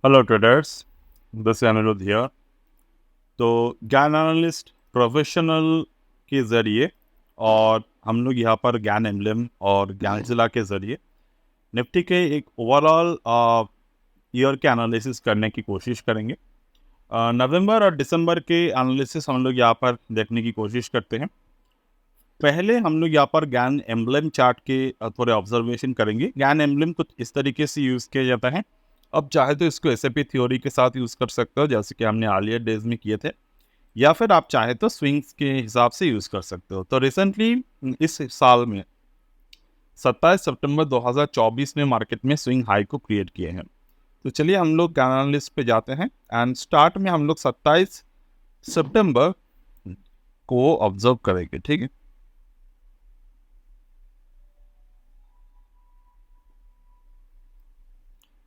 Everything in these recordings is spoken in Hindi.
Hello traders, this is Anirudh here. तो ज्ञान एनालिस्ट प्रोफेशनल के ज़रिए और हम लोग यहाँ पर ज्ञान एम्बलम और ज्ञानजिला के ज़रिए निफ्टी के एक ओवरऑल ईयर के एनालिसिस करने की कोशिश करेंगे। नवंबर और दिसंबर के एनालिसिस हम लोग यहाँ पर देखने की कोशिश करते हैं। पहले हम लोग यहाँ पर ज्ञान एम्बलम चार्ट के थोड़े ऑब्जर्वेशन करेंगे। ज्ञान एम्बलम कुछ इस तरीके से यूज़ किया जाता है। अब चाहे तो इसको एसएपी थ्योरी के साथ यूज़ कर सकते हो, जैसे कि हमने हालिया डेज में किए थे, या फिर आप चाहे तो स्विंग्स के हिसाब से यूज़ कर सकते हो। तो रिसेंटली इस साल में 27 सितंबर 2024 में मार्केट में स्विंग हाई को क्रिएट किए हैं। तो चलिए हम लोग एनालिस्ट पे जाते हैं एंड स्टार्ट में हम लोग 27 सितंबर को ऑब्जर्व करेंगे। ठीक है,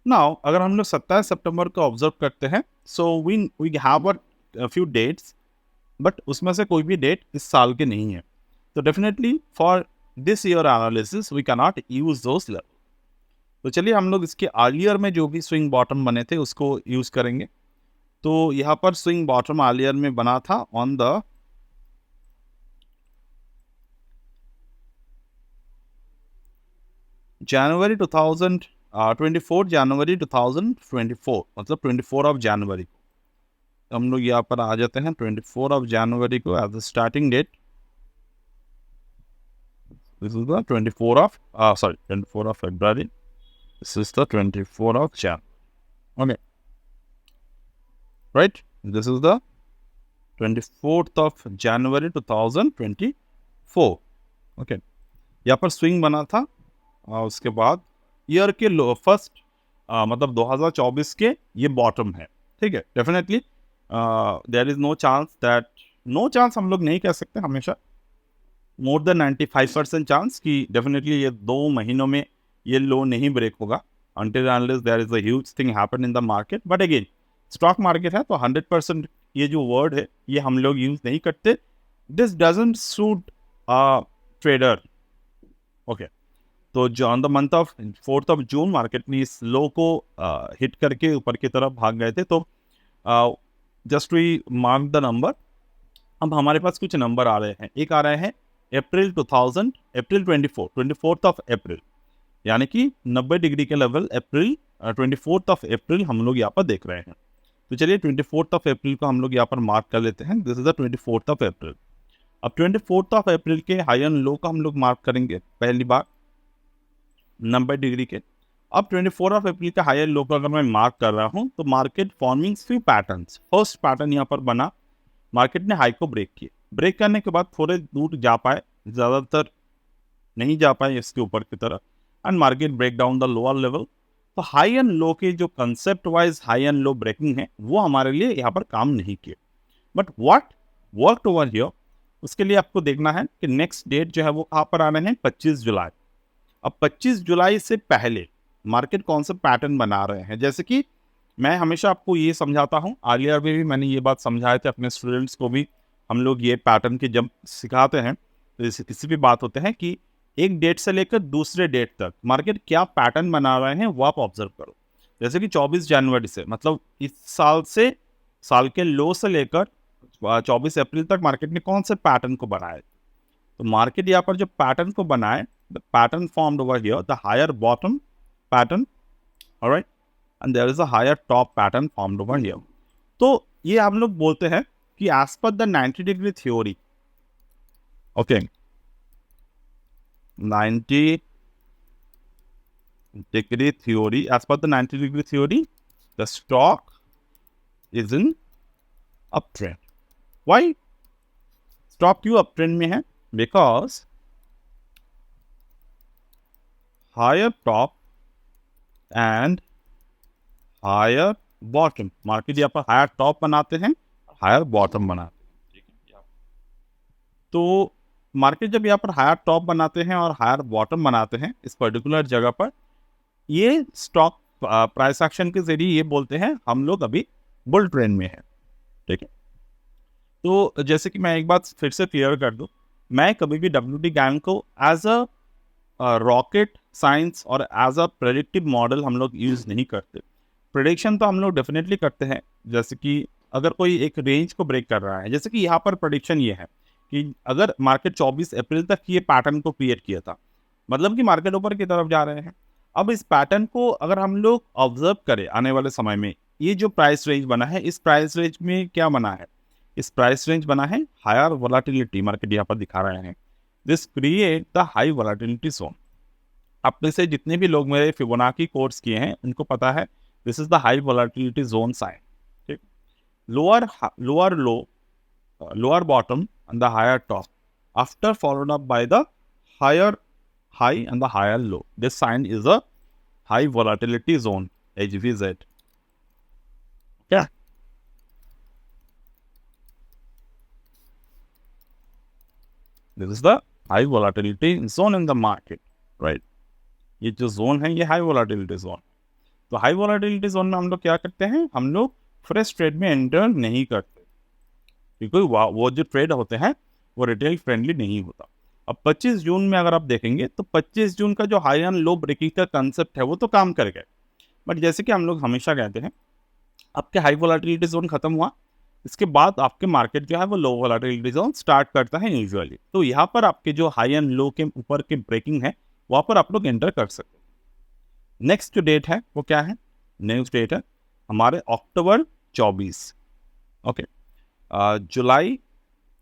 नाउ अगर हम लोग 27 सितंबर को ऑब्जर्व करते हैं, so we have a few dates, but उसमें से कोई भी डेट इस साल के नहीं है। तो definitely for this year analysis we can not use those level. तो चलिए हम लोग इसके अर्लियर में जो भी स्विंग बॉटम बने थे उसको यूज करेंगे। तो यहाँ पर स्विंग बॉटम अर्लियर में बना था ऑन द जनवरी 2024, जनवरी 2024, मतलब 24 ऑफ जनवरी को हम लोग यहाँ पर आ जाते हैं। 24 ऑफ जनवरी को as the starting date. This is the 24 of, 24 of February. This is the 24 of Jan. Okay, right? This is the 24th of January 2024. Okay, यहाँ पर स्विंग बना था। उसके बाद ईयर के लो फर्स्ट, मतलब 2024 के ये बॉटम है। ठीक है, definitely there is no chance that, no chance हम लोग नहीं कह सकते, हमेशा मोर देन 95% चांस कि डेफिनेटली ये 2 महीनों में ये लो नहीं ब्रेक होगा until and unless there is a huge thing happen in the market. But again, stock market है तो 100% ये जो वर्ड है ये हम लोग यूज नहीं करते। This doesn't suit trader. Okay, तो जो on the month of 4th of June market में इस लो को हिट करके ऊपर की तरफ भाग गए थे। तो just we mark the number. अब हमारे पास कुछ नंबर आ रहे हैं। एक आ रहे हैं अप्रैल 24th ऑफ अप्रैल, यानी कि 90 डिग्री के level April, 24th of April हम लोग यहाँ पर देख रहे हैं। तो चलिए 24th ऑफ अप्रैल को हम लोग यहाँ पर मार्क कर लेते हैं। This is the 24th of April. अब 24th ऑफ अप्रैल के हाई एंड लो का हम लोग मार्क करेंगे पहली बार 90 डिग्री के। अब 24 ऑफ अप्रैल का हाई एंड लो का अगर मैं मार्क कर रहा हूँ तो market forming three patterns. First pattern यहाँ पर बना, मार्केट ने हाई को ब्रेक किए। ब्रेक करने के बाद थोड़े दूर जा पाए, ज़्यादातर नहीं जा पाए इसके ऊपर की तरफ, and market break down the lower level. तो हाई एंड लो के जो concept wise high and low breaking है वो हमारे लिए यहाँ पर काम नहीं किए। But what worked over here, उसके लिए आपको देखना है कि नेक्स्ट डेट जो है वो कहाँ पर आ रहे हैं, 25 जुलाई। अब 25 जुलाई से पहले मार्केट कौन सा पैटर्न बना रहे हैं। जैसे कि मैं हमेशा आपको ये समझाता हूँ, आलिया में भी मैंने ये बात समझाए थे अपने स्टूडेंट्स को भी। हम लोग ये पैटर्न के जब सिखाते हैं तो जैसे किसी भी बात होते हैं कि एक डेट से लेकर दूसरे डेट तक मार्केट क्या पैटर्न बना रहे हैं वो आप ऑब्जर्व करो। जैसे कि 24 जनवरी से, मतलब इस साल से, साल के लो से लेकर 24 अप्रैल तक मार्केट ने कौन से पैटर्न को बनाया। तो मार्केट यहाँ पर जो पैटर्न को बनाए, the pattern formed over here, the higher bottom pattern, alright, and there is a higher top pattern formed over here. तो ये हम लोग बोलते हैं कि as per the 90 degree theory, okay, 90 degree theory, as per the 90 degree theory, the stock is in uptrend. Why stock क्यों uptrend में है? Because higher top and higher bottom, market यहाँ पर हायर टॉप बनाते हैं, हायर बॉटम बनाते हैं। तो मार्केट जब यहाँ पर हायर टॉप बनाते हैं और हायर बॉटम बनाते हैं इस पर्टिकुलर जगह पर, ये स्टॉक प्राइस एक्शन के जरिए ये बोलते हैं हम लोग अभी बुल ट्रेंड में है। ठीक है, तो जैसे कि मैं एक बात फिर से क्लियर कर दूं, मैं कभी भी WD गैंग को एज अ रॉकेट साइंस और एज अ प्रेडिक्टिव मॉडल हम लोग यूज़ नहीं करते। प्रेडिक्शन तो हम लोग डेफिनेटली करते हैं, जैसे कि अगर कोई एक रेंज को ब्रेक कर रहा है, जैसे कि यहाँ पर प्रेडिक्शन ये है कि अगर मार्केट 24 अप्रैल तक ये पैटर्न को क्रिएट किया था, मतलब कि मार्केट ऊपर की तरफ जा रहे हैं। अब इस पैटर्न को अगर हम लोग ऑब्जर्व करें आने वाले समय में, ये जो प्राइस रेंज बना है, इस प्राइस रेंज में क्या बना है? इस प्राइस रेंज बना है हायर वोलेटिलिटी, मार्केट यहाँ पर दिखा रहे हैं। This create the high volatility zone. आप में से जितने भी लोग मेरे फिबोनाची कोर्स किए हैं उनको पता है this is the high volatility zone sign. ठीक, lower low, lower bottom and the higher top, after followed up by the higher high and the higher low. This sign is a high volatility zone, HVZ. क्या? This is the high volatility zone in the market, right? ये जो जोन है ये हाई वोलाटिलिटी जोन। तो हाई वोलाटिलिटी जोन में हम लोग क्या करते हैं? हम लोग फ्रेश ट्रेड में एंटर नहीं करते, क्योंकि वो जो ट्रेड होते हैं वो रिटेल फ्रेंडली नहीं होता। अब 25 जून में अगर आप देखेंगे तो 25 जून का जो हाई एंड लो ब्रेकिंग का कंसेप्ट है वो तो काम कर गए, बट जैसे कि हम लोग हमेशा कहते हैं, आपके हाई वोलाटिलिटी जोन खत्म हुआ, इसके बाद आपके मार्केट जो है वो लो वोलाटिलिटी जोन स्टार्ट करता है यूजुअली। तो यहाँ पर आपके जो हाई एंड लो के ऊपर के ब्रेकिंग है वहाँ पर आप लोग एंटर कर सकते हैं। नेक्स्ट जो डेट है वो क्या है? नेक्स्ट डेट है हमारे अक्टूबर 24। ओके, जुलाई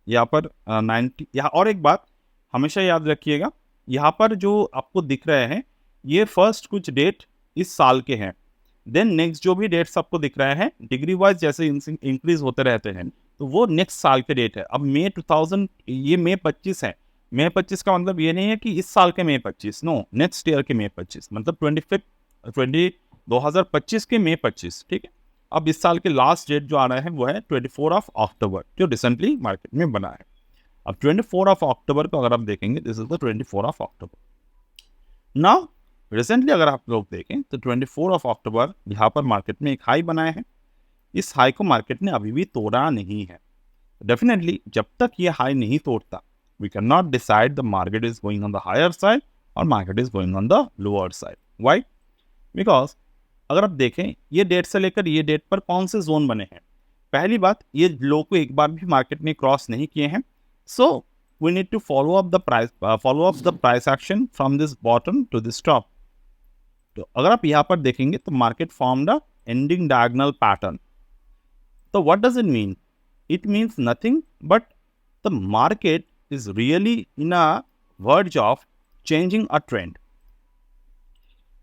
यहाँ पर 90। यहाँ और एक बात हमेशा याद रखिएगा, यहाँ पर जो आपको दिख रहे हैं ये फर्स्ट कुछ डेट इस साल के हैं, देन नेक्स्ट जो भी डेट्स आपको दिख रहे हैं डिग्री वाइज जैसे इंक्रीज होते रहते हैं तो वो नेक्स्ट साल के डेट है। अब मई 2000, ये मई 25 है। मई 25 का मतलब ये नहीं है कि इस साल के मई 25, नो, नेक्स्ट ईयर के मई 25, मतलब 2025 के मई 25। ठीक है, अब इस साल के लास्ट डेट जो आ रहा है वो है 24 ऑफ अक्टूबर, जो रिसेंटली मार्केट में बना है। अब 24 ऑफ अक्टूबर को अगर आप देखेंगे, this is the 24 of October. Now recently अगर आप लोग देखें तो 24 ऑफ अक्टूबर यहाँ पर मार्केट में एक हाई बनाया है। इस हाई को मार्केट ने अभी भी तोड़ा नहीं है। डेफिनेटली जब तक ये हाई नहीं तोड़ता, we can not decide the market is going on the higher side और market is going on the lower side. Why? Because अगर आप देखें ये डेट से लेकर ये डेट पर कौन से जोन बने हैं। पहली बात, ये लो को एक बार भी मार्केट ने क्रॉस नहीं किए हैं, so we need to follow up the price action from this bottom to this top. तो अगर आप यहाँ पर देखेंगे तो market formed a ending diagonal pattern. तो what does it mean? It means nothing but the market is really in a verge of changing a trend.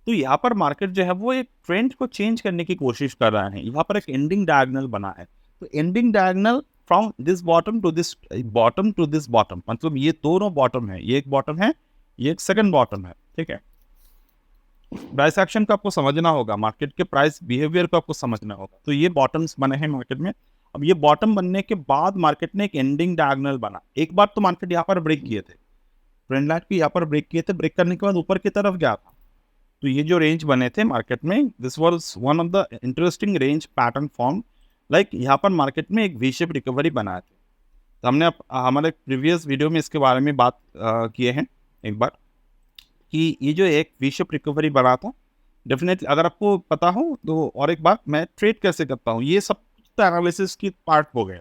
तो यहाँ पर मार्केट जो है वो एक ट्रेंड को चेंज करने की कोशिश कर रहा है। यहाँ पर एक एंडिंग डायगोनल बना है, तो ending diagonal from this bottom to this bottom, मतलब ये दोनों बॉटम है, ये एक बॉटम है, ये एक सेकंड बॉटम है। ठीक है, प्राइस एक्शन को आपको समझना होगा, मार्केट के प्राइस बिहेवियर को आपको समझना होगा। तो ये बॉटम्स बने हैं मार्केट में। अब ये बॉटम बनने के बाद मार्केट ने एक एंडिंग डायगोनल बना। एक बार तो मार्केट यहाँ पर ब्रेक किए थे, ट्रेंड लाइन भी यहाँ पर ब्रेक किए थे, ब्रेक करने के बाद ऊपर की तरफ गया था। तो ये जो रेंज बने थे मार्केट में, this was one of the interesting range pattern form. Like यहाँ पर मार्केट में एक वी शेप रिकवरी बनाए थे। तो हमने हमारे प्रीवियस वीडियो में इसके बारे में बात किए हैं एक बार, कि ये जो एक वी शेप रिकवरी बना था, डेफिनेटली अगर आपको पता हो तो। और एक बार, मैं ट्रेड कैसे करता हूँ, ये सब तो एनालिसिस की पार्ट हो गए।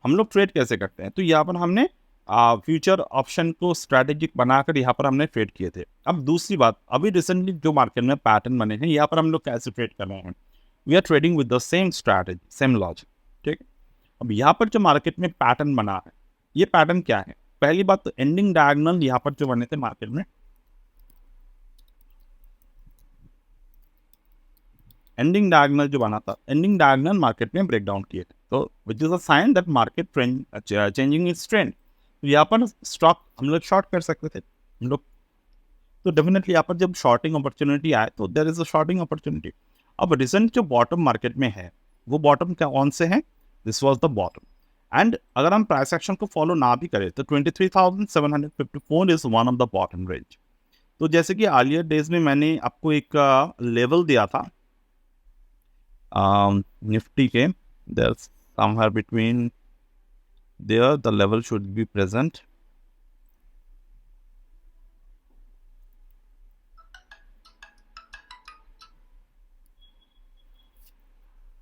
हम लोग ट्रेड कैसे करते हैं, तो यहाँ पर हमने फ्यूचर ऑप्शन को स्ट्रैटेजिक बनाकर यहाँ पर हमने ट्रेड किए थे। अब दूसरी बात, अभी रिसेंटली जो मार्केट में पैटर्न बने हैं यहाँ पर हम लोग कैसे ट्रेड कर रहे हैं? We are trading with the same strategy, same logic. ठीक है, अब यहाँ पर जो मार्केट में पैटर्न बना है, ये पैटर्न क्या है? पहली बात तो एंडिंग डायगोनल यहाँ पर जो बने थे मार्केट में, एंडिंग डायगोनल जो बना था, एंडिंग डायगोनल मार्केट में ब्रेक डाउन किए थे, तो which is a sign that market trend changing its trend. तो यहाँ पर स्टॉक हम लोग शॉर्ट कर सकते थे हम लोग। तो डेफिनेटली यहाँ पर जब शॉर्टिंग अपॉर्चुनिटी आए तो there is a shorting opportunity. अब रिसेंट जो बॉटम मार्केट में है वो बॉटम क्या कौन से हैं? This was the bottom. And अगर हम प्राइस एक्शन को फॉलो ना भी करें तो 23,754 is one of the bottom range. तो जैसे कि अर्लियर डेज में मैंने आपको एक लेवल दिया था निफ्टी के, there's somewhere between there the level should be present.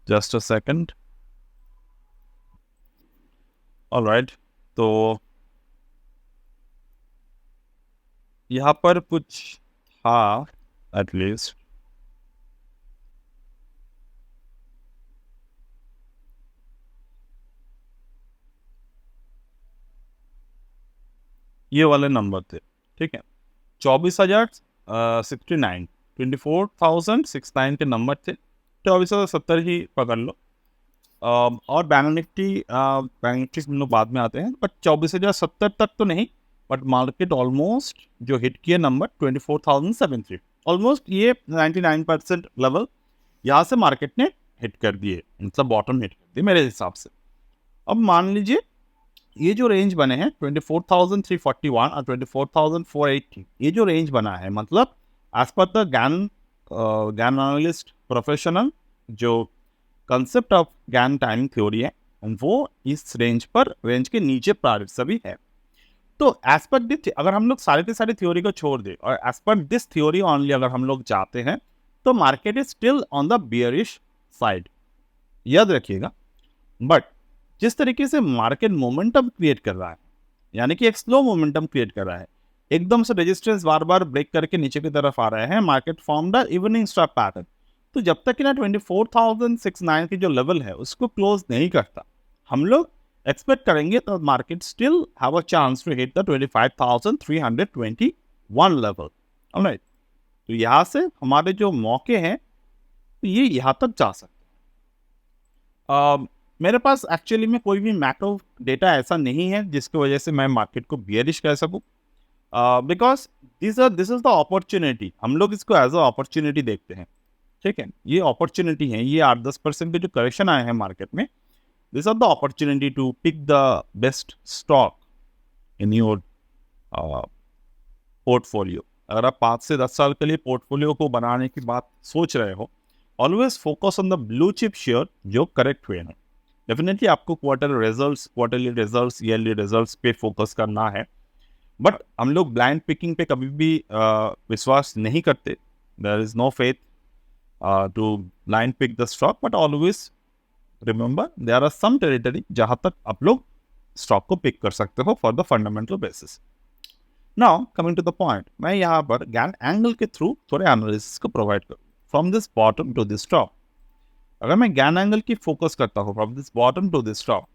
Just a second. Alright, तो यहाँ पर कुछ था एटलीस्ट। ये वाले नंबर थे, ठीक है। 24,069, 24,069 के नंबर थे। 24,070 ही पकड़ लो। और बैंक निफ्टी हम लोग बाद में आते हैं, बट 24,070 तक तो नहीं, बट मार्केट ऑलमोस्ट जो हिट किया नंबर 24,073, ऑलमोस्ट ये 99% लेवल यहाँ से मार्केट ने हिट कर दिए, मतलब बॉटम हिट कर दिए मेरे हिसाब से। अब मान लीजिए ये जो रेंज बने हैं 24,341 और 24,480, ये जो रेंज बना है, मतलब as per the Gann analyst professional जो concept of Gann timing theory है, वो इस रेंज के नीचे प्राइस सभी है। तो एज पर दिस, अगर हम लोग सारे के सारे थ्योरी को छोड़ दे और as per this theory only अगर हम लोग जाते हैं, तो market is still on the bearish side, याद रखिएगा। बट जिस तरीके से मार्केट मोमेंटम क्रिएट कर रहा है, यानी कि एक स्लो मोमेंटम क्रिएट कर रहा है, एकदम से रेजिस्टेंस बार बार ब्रेक करके नीचे की तरफ आ रहे हैं, market form the evening star pattern. तो जब तक कि ना 24,069 की जो लेवल है उसको क्लोज नहीं करता, हम लोग एक्सपेक्ट करेंगे तो market still have a chance to hit the 25,321 level. Alright, तो यहाँ से हमारे जो मौके हैं ये यहाँ तक जा सकते हैं। मेरे पास एक्चुअली में कोई भी मैक्रो डेटा ऐसा नहीं है जिसकी वजह से मैं मार्केट को बियरिश कह सकूं, because this is the opportunity. हम लोग इसको एज अ अपॉर्चुनिटी देखते हैं, ठीक है। ये अपॉर्चुनिटी है, ये 8-10% के जो करेक्शन आए हैं मार्केट में, this are the opportunity to pick the best stock in your portfolio. अगर आप 5 से 10 साल के लिए पोर्टफोलियो को बनाने की बात सोच रहे हो, always focus on the blue chip share जो करेक्ट हुए हैं। डेफिनेटली आपको क्वार्टरली रिजल्ट्स, ईयरली रिजल्ट्स पे फोकस करना है, बट हम लोग ब्लाइंड पिकिंग पे कभी भी विश्वास नहीं करते। There is no faith to blind pick the stock, but always remember there are some territory जहां तक आप लोग स्टॉक को पिक कर सकते हो for the fundamental basis. Now coming to the point, मैं यहाँ पर गैन एंगल के थ्रू थोड़े एनालिसिस को प्रोवाइड करूँ from this bottom to this top. अगर मैं गैन एंगल की फोकस करता हूँ from this bottom to this top,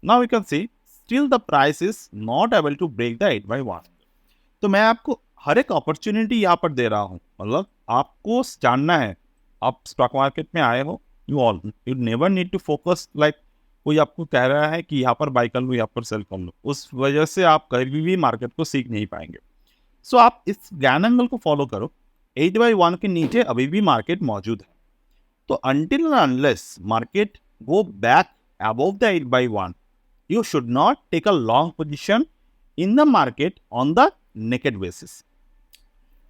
now we can see still the price is not able to break the 8/1। तो मैं आपको हर एक अपॉर्चुनिटी यहाँ पर दे रहा हूँ, मतलब आपको जानना है, आप स्टॉक मार्केट में आए हो, you never need to focus like कोई आपको कह रहा है कि यहाँ पर बाई कर लो, यहाँ पर सेल कर लो, उस वजह से आप कभी भी मार्केट को सीख नहीं पाएंगे। सो आप इस गैन एंगल को फॉलो करो, 8/1 के नीचे अभी भी मार्केट मौजूद है। तो until and unless market go back above the 8/1, you should not take a long position in the market on the naked basis.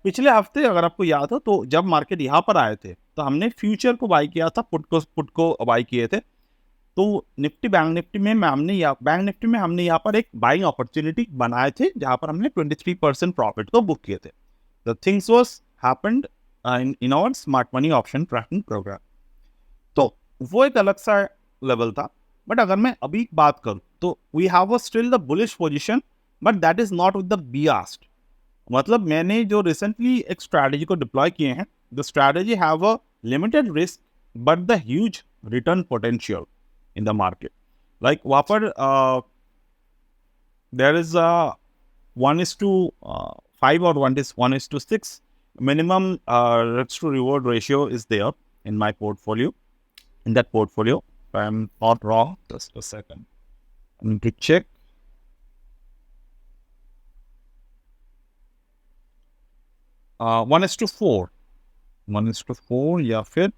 पिछले हफ्ते अगर आपको याद हो तो जब मार्केट यहाँ पर आए थे तो हमने फ्यूचर को बाई किया था, पुट को बाई किए थे। तो बैंक निफ्टी में हमने यहाँ पर एक बाइंग अपॉर्चुनिटी बनाए थे जहाँ पर हमने 23% प्रॉफिट को बुक किए थे। The things was happened in our smart money option tracking program. तो वो एक अलग सा लेवल था। बट अगर मैं अभी बात करूं तो we have a still the bullish position, but that is not with the biased. मतलब मैंने जो रिसेंटली एक स्ट्रैटेजी को डिप्लॉय किए हैं, the strategy have a limited risk but the huge return potential in the market. Like वहाँ पर there is 1:5 or 1:6 minimum risk to reward ratio is there in my portfolio. In that portfolio, if I'm not wrong, just a second, I need to check. Uh, 1:4 या फिर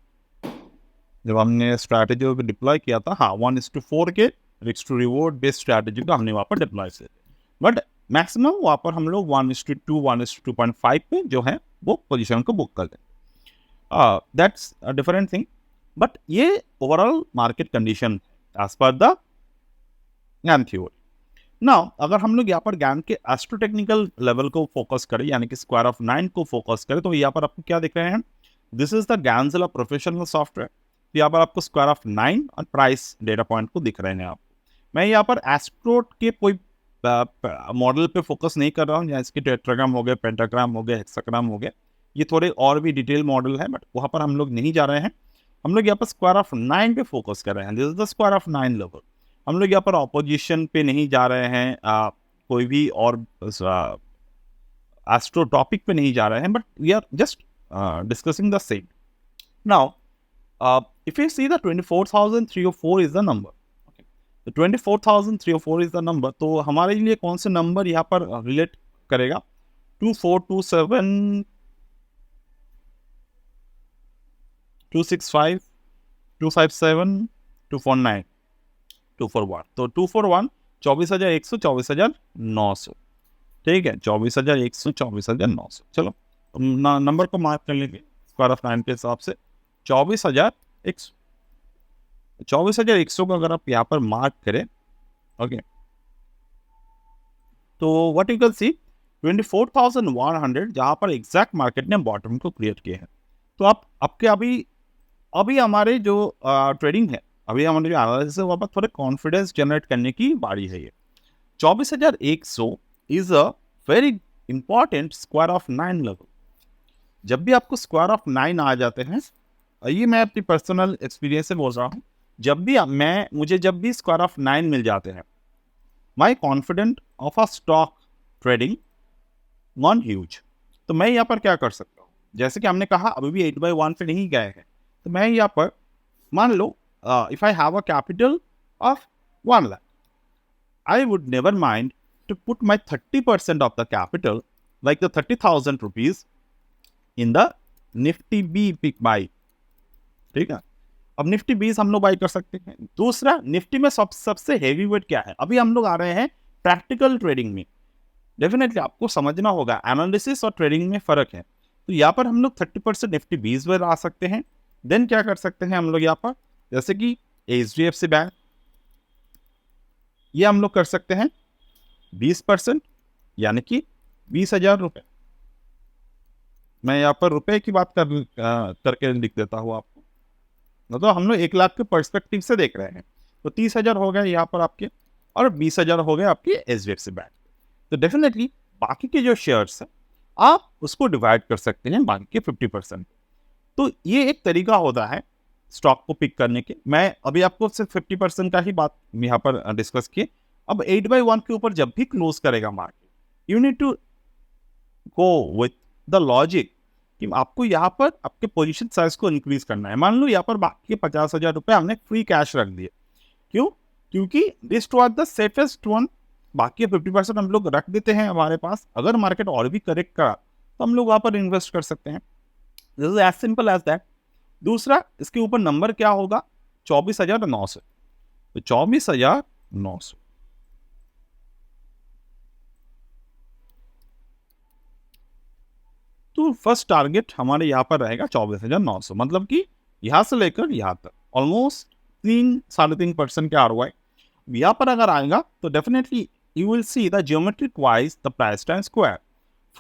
जब हमने स्ट्रैटेजी को डिप्लॉय किया था, हाँ 1:4 के risk to reward based strategy को हमने वहाँ पर डिप्लॉय किया। बट मैक्सिमम वहाँ पर हम लोग 1:2, 1:2.5 पे जो है वो पोजीशन को बुक कर दें। That's a different thing, but ये overall market condition as per the Gann theory. Now अगर हम लोग यहाँ पर गैन के एस्ट्रोटेक्निकल लेवल को फोकस करें, यानी कि स्क्वायर ऑफ 9 को फोकस करें, तो यहाँ पर आपको क्या दिख रहे हैं, this is the Gannzilla professional software. तो यहाँ पर आपको स्क्वायर ऑफ 9 और प्राइस डेटा पॉइंट को दिख रहे हैं आप। मैं यहाँ पर एस्ट्रोट के कोई मॉडल पे फोकस नहीं कर रहा हूँ, जैसे कि टेट्राग्राम हो गए, पेंटाग्राम हो गए, हेक्साग्राम हो गए, ये थोड़े और भी डिटेल मॉडल है, बट वहाँ पर हम लोग नहीं जा रहे हैं। हम लोग यहाँ पर स्क्वायर ऑफ 9 पे फोकस कर रहे हैं। This is the square of 9 level. हम लोग यहाँ पर ऑपोजिशन पे नहीं जा रहे हैं, कोई भी और एस्ट्रो टॉपिक पे नहीं जा रहे हैं, but we are just discussing the same. Now if you see the 24,304 is the number, okay, the 24,304 is the number, तो हमारे लिए कौन से नंबर यहाँ पर रिलेट करेगा? 2427 265 257 249 241, तो 241 24,100 24,900, ठीक है, 24,100 24,900। चलो नंबर को मार्क कर लेंगे स्क्वायर ऑफ 9 के हिसाब से। 24,100 को अगर आप यहाँ पर मार्क करें, ओके, तो व्हाट यू कैन सी 24,100 जहाँ पर एग्जैक्ट मार्केट ने बॉटम को क्रिएट किए हैं। तो आप आपके अभी हमारे जो ट्रेडिंग है, अभी हमारे जो एनालिसिस है, वहाँ पर थोड़े कॉन्फिडेंस जनरेट करने की बारी है। ये 24,100 is a very important square of 9 level. जब भी आपको स्क्वायर ऑफ 9 आ जाते हैं, ये मैं अपनी पर्सनल एक्सपीरियंस से बोल रहा हूँ, मुझे जब भी स्क्वायर ऑफ 9 मिल जाते हैं, my confident of a stock trading non huge. तो मैं यहाँ पर क्या कर सकता हूँ, जैसे कि हमने कहा अभी भी 8/1 पे नहीं गए हैं, तो मैं यहाँ पर मान लो if I have a capital of 1 lakh, I would never mind to put my 30% of the capital, like the 30,000 rupees in the Nifty B pick buy, ठीक है। अब निफ्टी 20 हम लोग बाई कर सकते हैं। दूसरा, निफ्टी में सबसे हेवी वेट क्या है? अभी हम लोग आ रहे हैं प्रैक्टिकल ट्रेडिंग में। डेफिनेटली आपको समझना होगा एनालिसिस और ट्रेडिंग में फर्क है। तो यहाँ पर हम लोग 30% निफ्टी 20 पर आ सकते हैं। देन क्या कर सकते हैं हम लोग यहाँ पर, जैसे कि HDFC बैंक, ये हम लोग कर सकते हैं 20%, यानी कि 20,000 रुपये। मैं यहाँ पर रुपए की बात करके लिख देता हूँ आपको, तो हम लोग 1 लाख के पर्सपेक्टिव से देख रहे हैं। तो 30,000 हो गए यहाँ पर आपके, और 20,000 हो गए आपके HDFC बैंक। तो डेफिनेटली बाकी के जो शेयर्स हैं, आप उसको डिवाइड कर सकते हैं बाकी के 50%। तो ये एक तरीका होता है स्टॉक को पिक करने के। मैं अभी आपको सिर्फ 50% का ही बात यहाँ पर डिस्कस किए। अब 8/1 के ऊपर जब भी क्लोज करेगा market, you need to go with the logic कि आपको यहाँ पर आपके पोजीशन साइज को इंक्रीज करना है। मान लो यहाँ पर बाकी के 50,000 रुपये हमने फ्री कैश रख दिए। क्यों? क्योंकि this was the safest one. बाकी 50% हम लोग रख देते हैं हमारे पास, अगर मार्केट और भी करेक्ट करा तो हम लोग वहाँ पर इन्वेस्ट कर सकते हैं। This is as simple as that. दूसरा, इसके ऊपर नंबर क्या होगा? 24,900। तो 24,900 तो फर्स्ट टारगेट हमारे यहाँ पर रहेगा 24,900, मतलब कि यहाँ से लेकर यहाँ तक ऑलमोस्ट 3-3.5% के ROI यहाँ पर अगर आएगा तो definitely you will see the geometric wise the price time square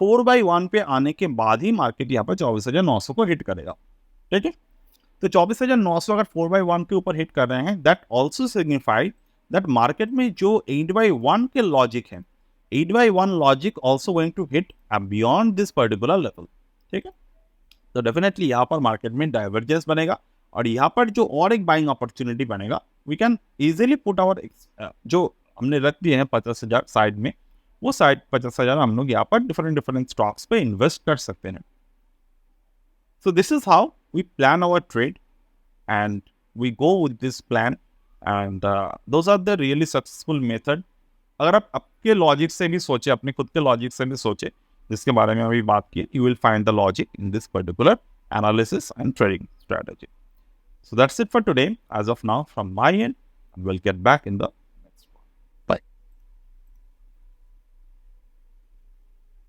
4/1 पे आने के बाद ही मार्केट यहाँ पर 24,900 को हिट करेगा। ठीक है, तो 24,900 अगर 4/1 के ऊपर हिट कर रहे हैं, that also signified that market में जो 8/1 के लॉजिक है, 8/1 logic also going to hit beyond this particular level. ठीक है, तो डेफिनेटली यहाँ पर मार्केट में डाइवर्जेंस बनेगा और यहाँ पर जो और एक बाइंग अपॉर्चुनिटी बनेगा, we can easily put our जो हमने रख दिए हैं 50,000 साइड में, वो साइड 50,000 हम लोग यहाँ पर डिफरेंट स्टॉक्स पे इन्वेस्ट कर सकते हैं। So this is how we plan our trade and we go with this plan and those are the really successful method. अगर आप आपके लॉजिक से भी सोचे, अपने खुद के लॉजिक से भी सोचे, जिसके बारे में अभी बात की, you will find the logic in this particular analysis and trading strategy. So that's it for today. As of now, from my end, we'll get back in the